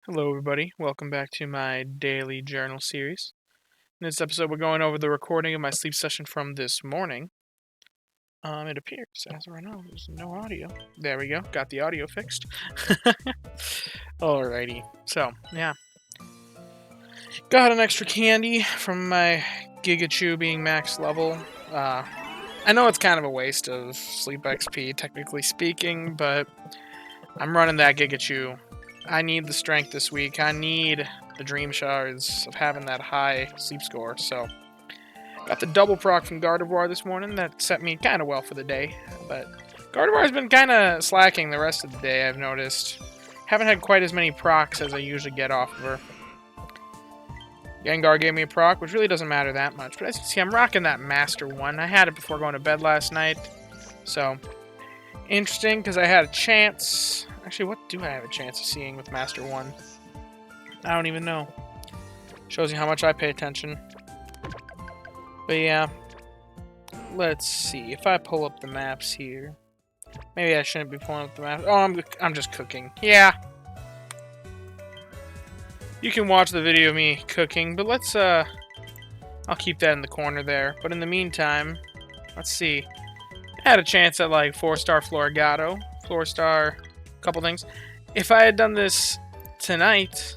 Hello, everybody. Welcome back to my daily journal series. In this episode, we're going over the recording of my sleep session from this morning. It appears, as of right now, there's no audio. There we go. Got the audio fixed. Alrighty. So, yeah. Got an extra candy from my Gigachew being max level. I know it's kind of a waste of sleep XP, technically speaking, but I'm running that Gigachew. I need the strength this week. I need the dream shards of having that high sleep score. So, got the double proc from Gardevoir this morning. That set me kind of well for the day. But Gardevoir has been kind of slacking the rest of the day, I've noticed. Haven't had quite as many procs as I usually get off of her. Gengar gave me a proc, which really doesn't matter that much. But as you can see, I'm rocking that Master 1. I had it before going to bed last night. So, interesting, because I had a chance. Actually, what do I have a chance of seeing with Master 1? I don't even know. Shows you how much I pay attention. But yeah. Let's see. If I pull up the maps here. Maybe I shouldn't be pulling up the maps. Oh, I'm just cooking. Yeah. You can watch the video of me cooking, but let's, I'll keep that in the corner there. But in the meantime, let's see. I had a chance at, like, 4-star Florigato. 4-star... couple things. If I had done this tonight,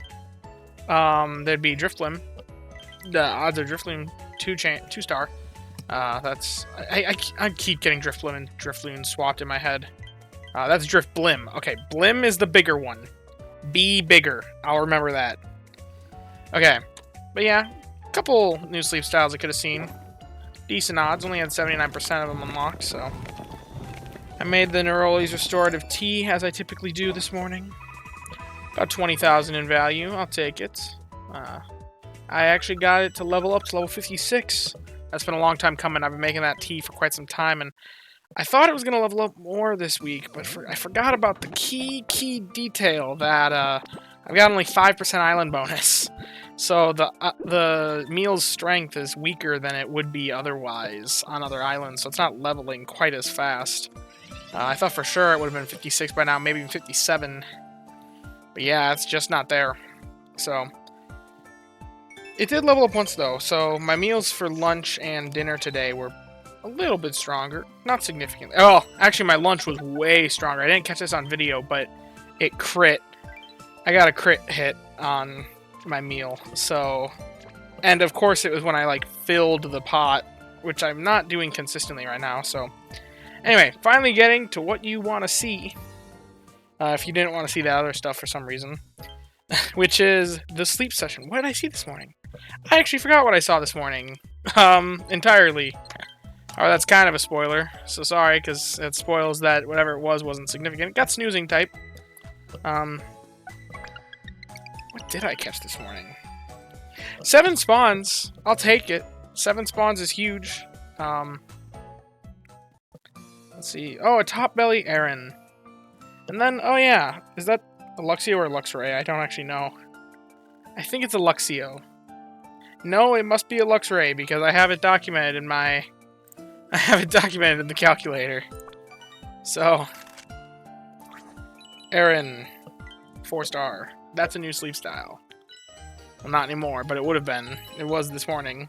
there'd be Drifloon. The odds of Drifloon 2-star. That's I keep getting Drifloon and Drifloon swapped in my head. That's Drifblim. Okay, Blim is the bigger one. Be bigger. I'll remember that. Okay, but yeah, a couple new sleep styles I could have seen. Decent odds. Only had 79% of them unlocked, so. I made the Neroli's Restorative Tea, as I typically do this morning. About 20,000 in value. I'll take it. I actually got it to level up to level 56. That's been a long time coming. I've been making that tea for quite some time, and I thought it was going to level up more this week, but I forgot about the key detail that I've got only 5% island bonus. So the meal's strength is weaker than it would be otherwise on other islands, so it's not leveling quite as fast. I thought for sure it would have been 56 by now, maybe even 57. But yeah, it's just not there. So, it did level up once though, so my meals for lunch and dinner today were a little bit stronger. Not significantly. Oh, actually my lunch was way stronger. I didn't catch this on video, but it crit. I got a crit hit on my meal, so... And of course it was when I, like, filled the pot, which I'm not doing consistently right now, so... Anyway, finally getting to what you want to see. If you didn't want to see that other stuff for some reason. Which is the sleep session. What did I see this morning? I actually forgot what I saw this morning. Entirely. Oh, that's kind of a spoiler. So sorry, because it spoils that whatever it was wasn't significant. It got snoozing type. What did I catch this morning? 7 spawns. I'll take it. 7 spawns is huge. Let's see. Oh, a top belly Aaron. And then, oh yeah, is that a Luxio or a Luxray? I don't actually know. I think it's a Luxio. No, it must be a Luxray because I have it documented in my... I have it documented in the calculator. So, Aaron, 4-star. That's a new sleep style. Well, not anymore, but it would have been. It was this morning.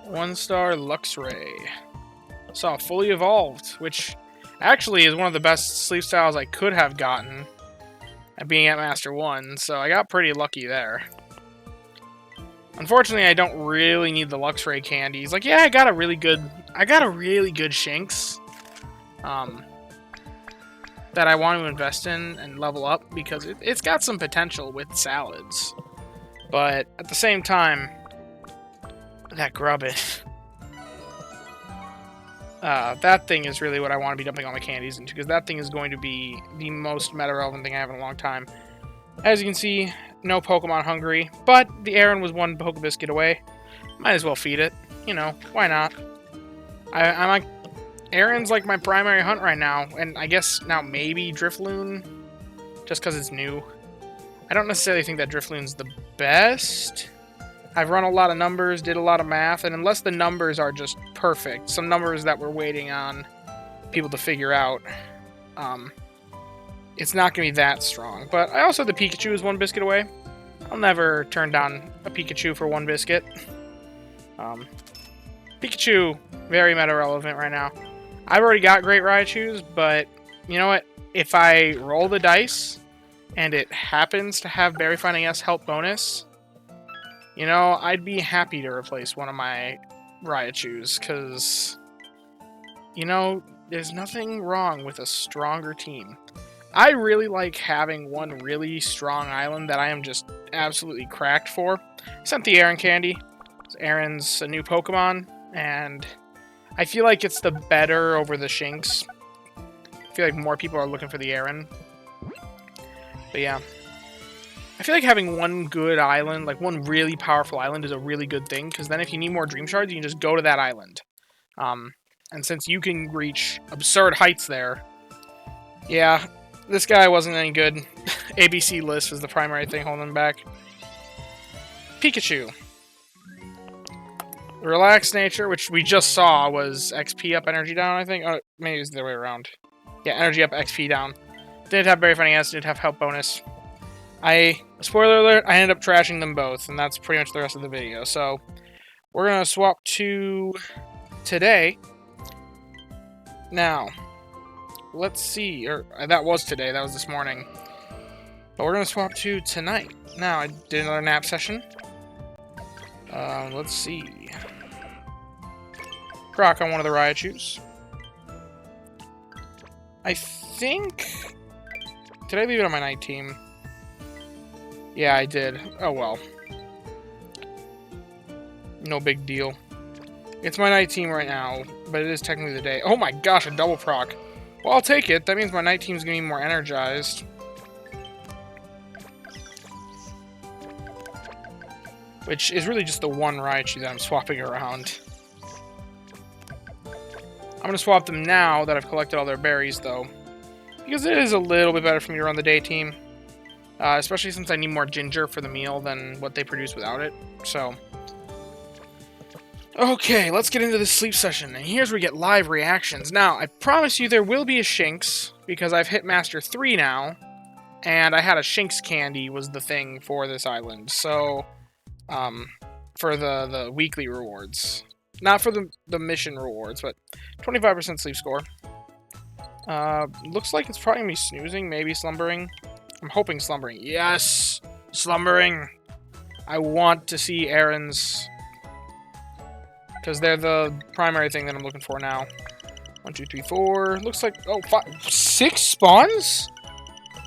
One-star Luxray. Saw fully evolved, which actually is one of the best sleep styles I could have gotten at being at Master 1, so I got pretty lucky there. Unfortunately, I don't really need the Luxray candies. Like, yeah, I got a really good Shinx that I want to invest in and level up because it's got some potential with salads. But at the same time, that Grubbin. That thing is really what I want to be dumping all my candies into, because that thing is going to be the most meta-relevant thing I have in a long time. As you can see, no Pokemon hungry, but the Aaron was one Pokebiscuit away. Might as well feed it. You know, why not? I'm like, Aaron's like my primary hunt right now, and I guess now maybe Drifloon, just because it's new. I don't necessarily think that Drifloon's the best I've run a lot of numbers, did a lot of math, and unless the numbers are just perfect, some numbers that we're waiting on people to figure out, it's not going to be that strong. But I also, the Pikachu is 1 biscuit away. I'll never turn down a Pikachu for 1 biscuit. Pikachu, very meta relevant right now. I've already got great Raichus, but you know what? If I roll the dice and it happens to have Berry Finding S help bonus, you know, I'd be happy to replace one of my Raichus, because, you know, there's nothing wrong with a stronger team. I really like having one really strong island that I am just absolutely cracked for. I sent the Aaron candy. Aaron's a new Pokemon, and I feel like it's the better over the Shinx. I feel like more people are looking for the Aaron. But yeah. I feel like having one good island, like one really powerful island, is a really good thing, because then if you need more Dream Shards, you can just go to that island. And since you can reach absurd heights there, yeah, this guy wasn't any good. ABC list was the primary thing holding him back. Pikachu. The relaxed nature, which we just saw, was XP up, energy down, I think. Oh, maybe it was the other way around. Yeah, energy up, XP down. Didn't have Berry Finding S, didn't have help bonus. Spoiler alert, I ended up trashing them both, and that's pretty much the rest of the video. So, we're going to swap to today. Now, let's see. That was today, that was this morning. But we're going to swap to tonight. Now, I did another nap session. Let's see. Croc on one of the Raichus. I think... Did I leave it on my night team? Yeah, I did. Oh well. No big deal. It's my night team right now, but it is technically the day. Oh my gosh, a double proc. Well, I'll take it. That means my night team's gonna be more energized. Which is really just the one Raichu that I'm swapping around. I'm gonna swap them now that I've collected all their berries, though. Because it is a little bit better for me to run the day team. Especially since I need more ginger for the meal than what they produce without it. So. Okay, let's get into this sleep session. And here's where we get live reactions. Now, I promise you there will be a Shinx, because I've hit Master 3 now. And I had a Shinx candy was the thing for this island. So, for the weekly rewards. Not for the mission rewards, but 25% sleep score. Looks like it's probably going to be snoozing, maybe slumbering. I'm hoping slumbering. Yes! Slumbering! I want to see Aaron's, because they're the primary thing that I'm looking for now. 1, 2, 3, 4. Looks like... Oh, 6 spawns?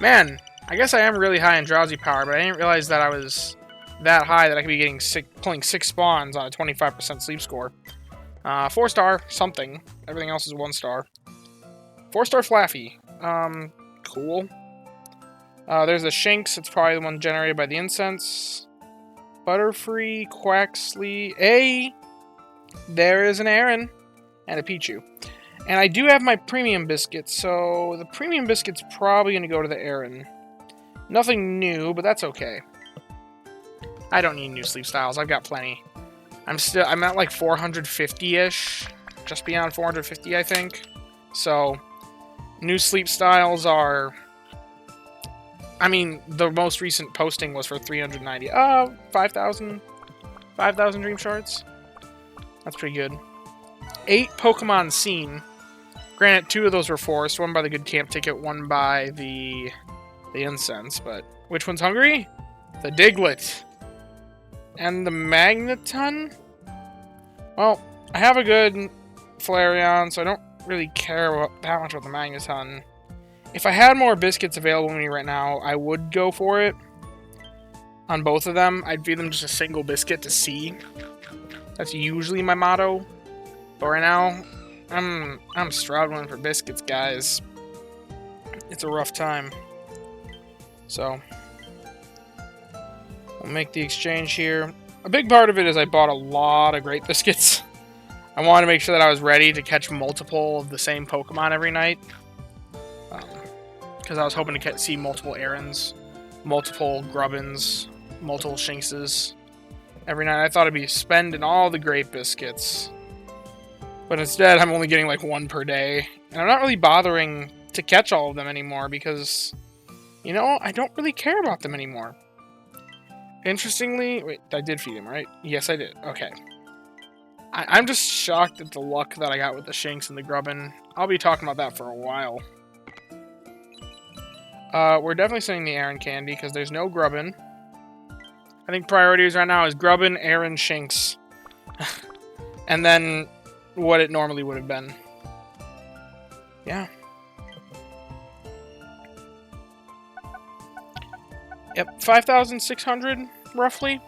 Man, I guess I am really high in drowsy power, but I didn't realize that I was that high that I could be getting pulling 6 spawns on a 25% sleep score. 4-star, something. Everything else is 1-star. 4-star Flaffy. Cool. There's a Shinx. It's probably the one generated by the incense. Butterfree, Quaxley. There is an Aaron. And a Pichu. And I do have my premium biscuit, so the premium biscuit's probably going to go to the Aaron. Nothing new, but that's okay. I don't need new sleep styles. I've got plenty. I'm at like 450-ish. Just beyond 450, I think. So, new sleep styles are... I mean, the most recent posting was for 390. 5,000? 5,000 Dream Shards? That's pretty good. 8 Pokemon seen. Granted, 2 of those were forced. One by the good camp ticket, one by the incense. But which one's hungry? The Diglett. And the Magneton? Well, I have a good Flareon, so I don't really care that much about the Magneton. If I had more biscuits available to me right now, I would go for it. On both of them, I'd feed them just a single biscuit to see. That's usually my motto. But right now, I'm struggling for biscuits, guys. It's a rough time. So, we'll make the exchange here. A big part of it is I bought a lot of great biscuits. I wanted to make sure that I was ready to catch multiple of the same Pokemon every night. Because I was hoping to see multiple Aarons, multiple Grubbins, multiple Shinxes. every night. I thought I'd be spending all the great biscuits. But instead, I'm only getting like 1 per day. And I'm not really bothering to catch all of them anymore because, you know, I don't really care about them anymore. Interestingly, wait, I did feed him, right? Yes, I did. Okay. I'm just shocked at the luck that I got with the Shinx and the Grubbin. I'll be talking about that for a while. We're definitely sending the Aaron candy because there's no Grubbin. I think priorities right now is Grubbin, Aaron, Shinx. And then what it normally would have been. Yeah. Yep, 5,600, roughly.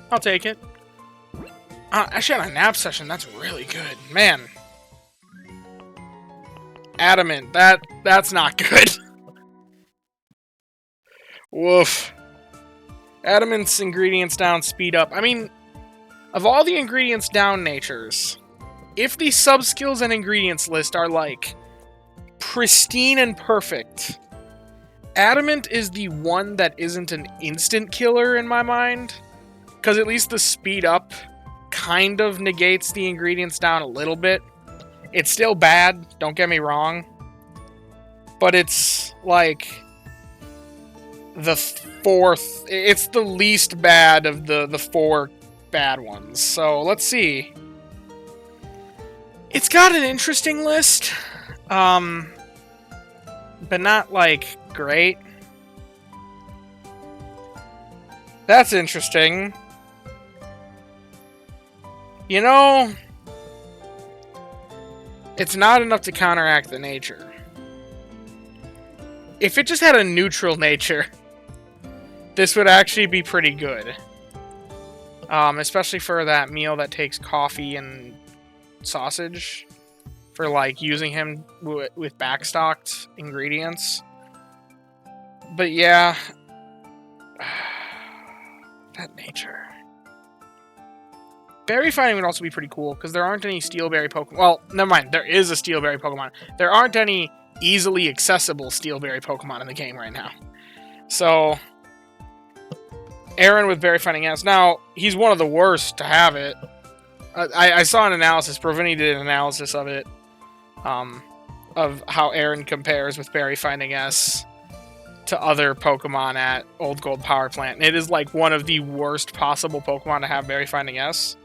I'll take it. Actually, on a nap session, that's really good. Man. Adamant. That's not good. Woof. Adamant's ingredients down, speed up. I mean, of all the ingredients down natures, if the sub-skills and ingredients list are, like, pristine and perfect, Adamant is the one that isn't an instant killer in my mind. Because at least the speed up kind of negates the ingredients down a little bit. It's still bad, don't get me wrong. But it's, like, the fourth... It's the least bad of the 4 bad ones. So, let's see. It's got an interesting list. But not, like, great. That's interesting. You know, it's not enough to counteract the nature. If it just had a neutral nature, this would actually be pretty good. Especially for that meal that takes coffee and sausage. For, like, using him with backstocked ingredients. But, yeah. That nature. Berry fighting would also be pretty cool, because there aren't any Steelberry Pokemon. Well, never mind. There is a Steelberry Pokemon. There aren't any easily accessible Steelberry Pokemon in the game right now. So, Aaron with Berry Fighting S. Now, he's one of the worst to have it. I saw an analysis. Provini did an analysis of it. Of how Aaron compares with Berry Finding S to other Pokemon at Old Gold Power Plant. And it is like one of the worst possible Pokemon to have Berry Finding S.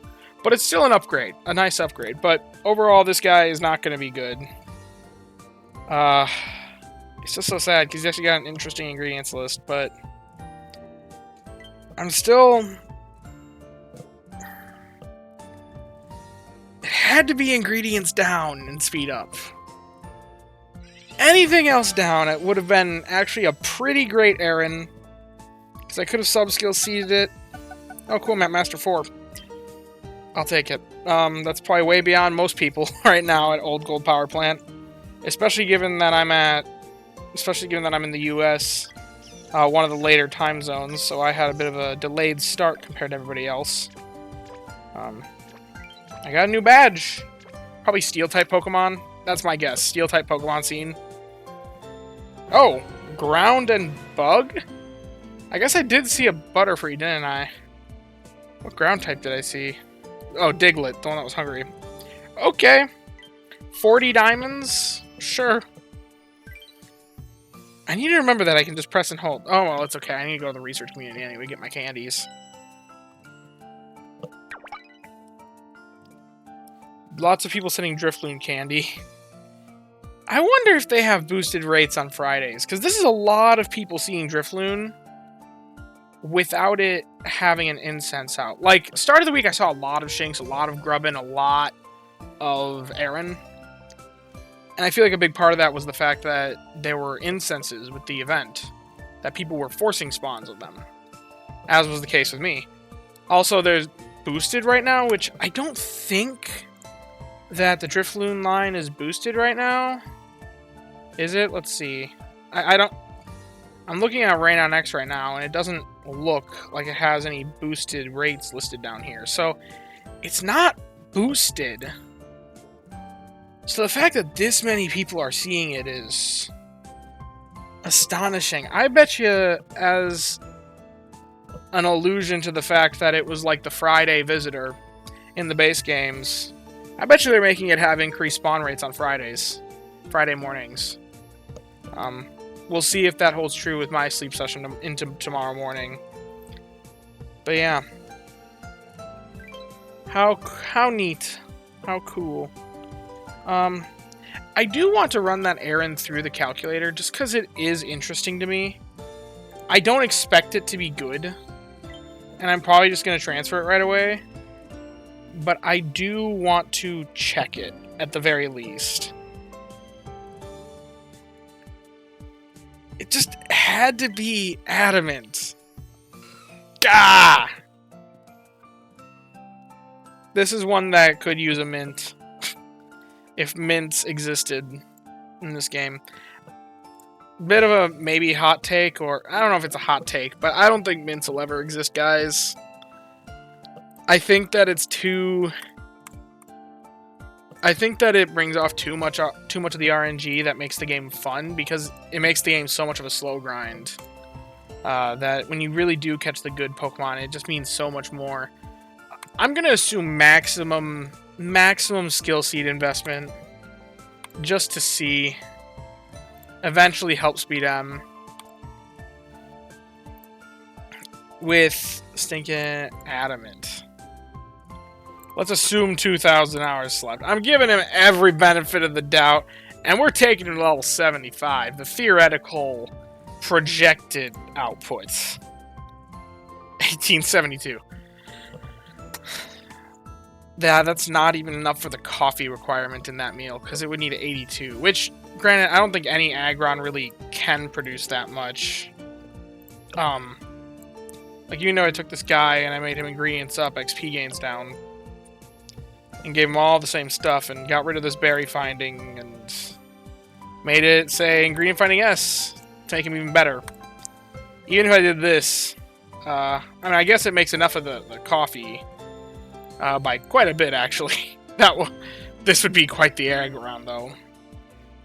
But it's still an upgrade. A nice upgrade. But overall, this guy is not going to be good. It's just so sad because he's actually got an interesting ingredients list. But I'm still... It had to be ingredients down and speed up. Anything else down, it would have been actually a pretty great Aaron. Because I could have sub-skill seeded it. Oh, cool, Map Master 4. I'll take it. That's probably way beyond most people right now at Old Gold Power Plant. Especially given that I'm in the US. One of the later time zones, so I had a bit of a delayed start compared to everybody else. I got a new badge. Probably Steel-type Pokemon. That's my guess. Steel-type Pokemon scene. Oh, Ground and Bug? I guess I did see a Butterfree, didn't I? What ground type did I see? Oh, Diglett, the one that was hungry. Okay. 40 diamonds? Sure. I need to remember that I can just press and hold. Oh, well, it's okay. I need to go to the research community anyway, get my candies. Lots of people sending Drifloon candy. I wonder if they have boosted rates on Fridays, because this is a lot of people seeing Drifloon without it having an incense out. Like, start of the week, I saw a lot of Shinx, a lot of Grubbin, a lot of Aaron. And I feel like a big part of that was the fact that there were incenses with the event. That people were forcing spawns of them. As was the case with me. Also, there's boosted right now, which I don't think that the Drifloon line is boosted right now. Is it? Let's see. I don't... I'm looking at Rain on X right now, and it doesn't look like it has any boosted rates listed down here. So, it's not boosted. So the fact that this many people are seeing it is astonishing. I bet you as an allusion to the fact that it was like the Friday visitor in the base games. I bet you they're making it have increased spawn rates on Friday mornings. We'll see if that holds true with my sleep session into tomorrow morning. But yeah. How neat. How cool. I do want to run that errand through the calculator just because it is interesting to me. I don't expect it to be good, and I'm probably just going to transfer it right away. But I do want to check it at the very least. It just had to be adamant. Gah! This is one that could use a mint. If mints existed in this game. Bit of a maybe hot take, or I don't know if it's a hot take, but I don't think mints will ever exist, guys. I think that it's too... I think that it brings off too much of the RNG that makes the game fun, because it makes the game so much of a slow grind. That when you really do catch the good Pokemon, it just means so much more. I'm going to assume maximum skill seed investment just to see. Eventually help speed M with stinking adamant. Let's assume 2,000 hours slept. I'm giving him every benefit of the doubt, and we're taking him to level 75. The theoretical projected outputs. 1872. Yeah, that's not even enough for the coffee requirement in that meal, because it would need 82, which, granted, I don't think any Aggron really can produce that much. Like, I took this guy and I made him ingredients up, XP gains down, and gave him all the same stuff, and got rid of this berry finding, and made it say ingredient finding S to make him even better. Even if I did this, I guess it makes enough of the coffee. By quite a bit, actually. This would be quite the Aggron, though.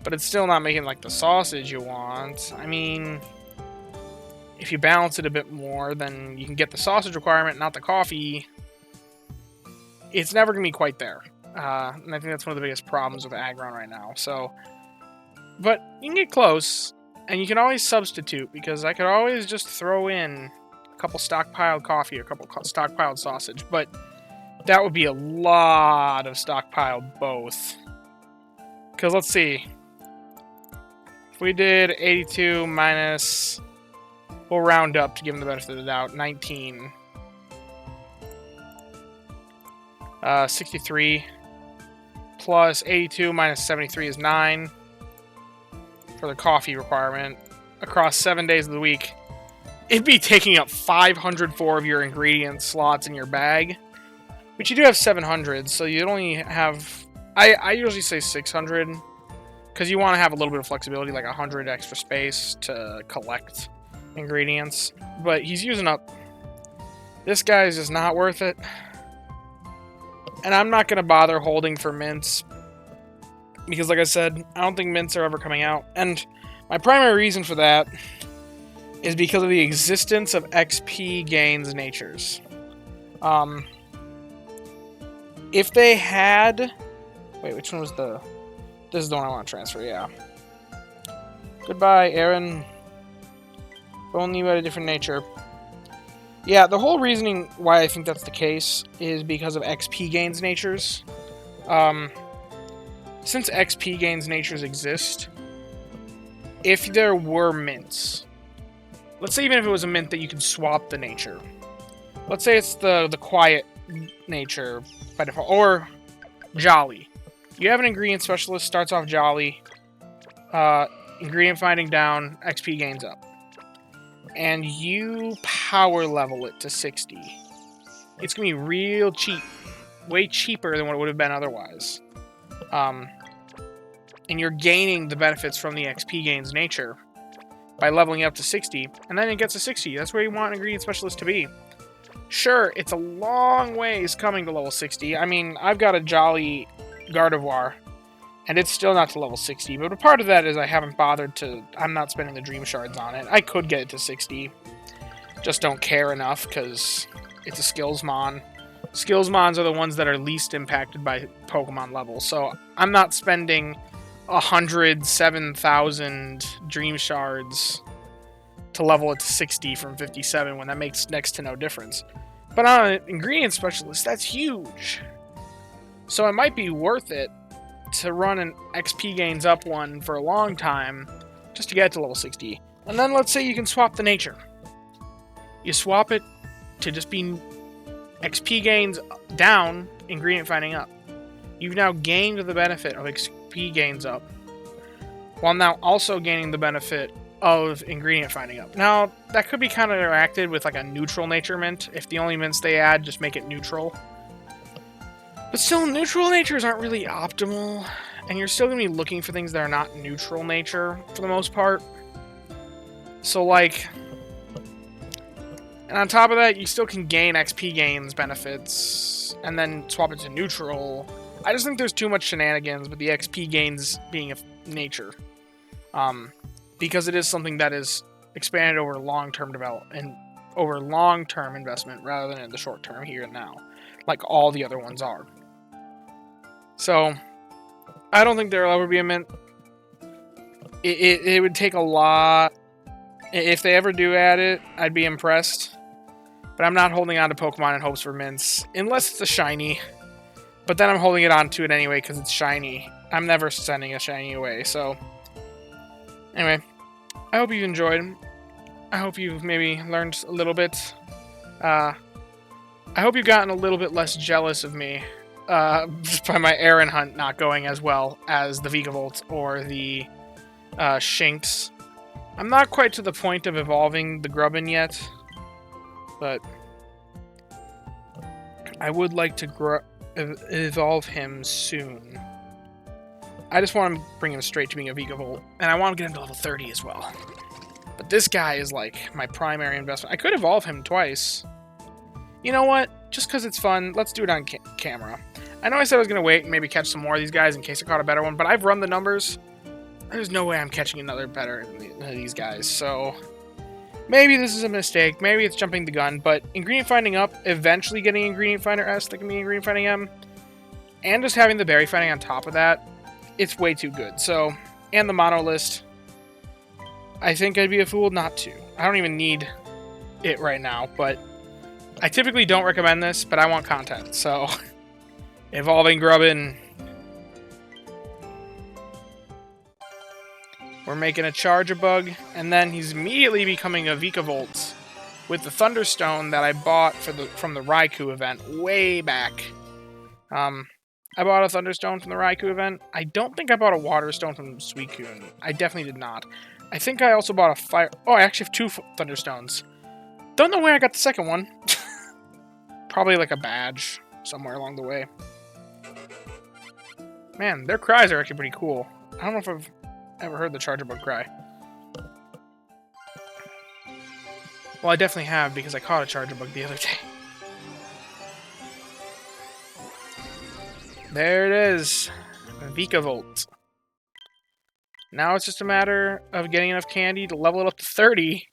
But it's still not making, like, the sausage you want. I mean, if you balance it a bit more, then you can get the sausage requirement, not the coffee. It's never going to be quite there. And I think that's one of the biggest problems with Aggron right now. So, but you can get close, and you can always substitute, because I could always just throw in a couple stockpiled coffee, or a couple stockpiled sausage, but that would be a lot of stockpiled both. Because let's see. If we did 82 minus... We'll round up to give him the benefit of the doubt. 19. 63. Plus 82 minus 73 is 9. For the coffee requirement. Across 7 days of the week. It'd be taking up 504 of your ingredient slots in your bag. But you do have 700, so you'd only have... I usually say 600, because you want to have a little bit of flexibility, like 100 extra space to collect ingredients. But he's using up... This guy is just not worth it. And I'm not going to bother holding for mints, because like I said, I don't think mints are ever coming out. And my primary reason for that is because of the existence of XP gains natures. If they had... Wait, which one was the... This is the one I want to transfer, yeah. Goodbye, Aaron. If only you had a different nature. Yeah, the whole reasoning why I think that's the case is because of XP gains natures. Since XP gains natures exist, if there were mints... Let's say even if it was a mint that you could swap the nature. Let's say it's the quiet nature by default, or jolly. You have an ingredient specialist, starts off jolly, ingredient finding down, XP gains up. And you power level it to 60. It's going to be real cheap. Way cheaper than what it would have been otherwise. And you're gaining the benefits from the XP gains nature by leveling up to 60, and then it gets to 60. That's where you want an ingredient specialist to be. Sure, it's a long ways coming to level 60. I mean, I've got a Jolly Gardevoir, and it's still not to level 60, but a part of that is I haven't bothered to... I'm not spending the Dream Shards on it. I could get it to 60. just don't care enough because it's a skills mon. Skills mons are the ones that are least impacted by Pokemon level, so I'm not spending 107,000 Dream Shards to level it to 60 from 57 when that makes next to no difference. But on an ingredient specialist, that's huge. So it might be worth it to run an XP gains up one for a long time just to get to level 60. And then let's say you can swap the nature. You swap it to just be XP gains down, ingredient finding up. You've now gained the benefit of XP gains up, while now also gaining the benefit of ingredient finding up. Now, that could be kind of interacted with like a neutral nature mint, if the only mints they add just make it neutral. But still, neutral natures aren't really optimal, and you're still going to be looking for things that are not neutral nature, for the most part. So, like... And on top of that, you still can gain XP gains benefits, and then swap it to neutral. I just think there's too much shenanigans with the XP gains being a nature. Because it is something that is expanded over long-term development, over long-term investment, rather than in the short term here and now, like all the other ones are. So, I don't think there'll ever be a mint. It would take a lot. If they ever do add it, I'd be impressed. But I'm not holding on to Pokemon in hopes for mints, unless it's a shiny. But then I'm holding it on to it anyway because it's shiny. I'm never sending a shiny away, so... Anyway, I hope you've enjoyed. I hope you've maybe learned a little bit. I hope you've gotten a little bit less jealous of me just by my Aaron hunt not going as well as the Vikavolt or the Shinx. I'm not quite to the point of evolving the Grubbin yet, but I would like to evolve him soon. I just want to bring him straight to being a Vikavolt, and I want to get him to level 30 as well. But this guy is like my primary investment. I could evolve him twice. You know what? Just because it's fun, let's do it on camera. I know I said I was going to wait and maybe catch some more of these guys in case I caught a better one, but I've run the numbers. There's no way I'm catching another better than these guys, so... Maybe this is a mistake, maybe it's jumping the gun, but Ingredient Finding up, eventually getting Ingredient Finder S that can be Ingredient Finding M, and just having the Berry Finding on top of that, it's way too good. So, and the mono list, I think I'd be a fool not to. I don't even need it right now, but I typically don't recommend this, but I want content, so... Evolving Grubbin. We're making a Charge-a-Bug, and then he's immediately becoming a Vikavolt with the Thunderstone that I bought from the Raikou event way back. I bought a Thunderstone from the Raikou event. I don't think I bought a Waterstone from Suicune. I definitely did not. I think I also bought a Fire... Oh, I actually have 2 Thunderstones. Don't know where I got the second one. Probably like a badge somewhere along the way. Man, their cries are actually pretty cool. I don't know if I've ever heard the Charge-a-Bug cry. Well, I definitely have, because I caught a Charge-a-Bug the other day. There it is. Vikavolt. Now it's just a matter of getting enough candy to level it up to 30,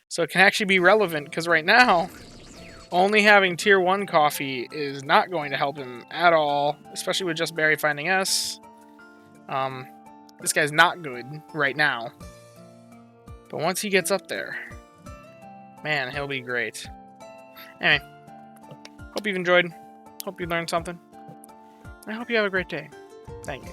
so it can actually be relevant, because right now, only having Tier 1 coffee is not going to help him at all, especially with just Berry Finding S. This guy's not good right now. But once he gets up there, man, he'll be great. Anyway, hope you've enjoyed. Hope you learned something. I hope you have a great day. Thank you.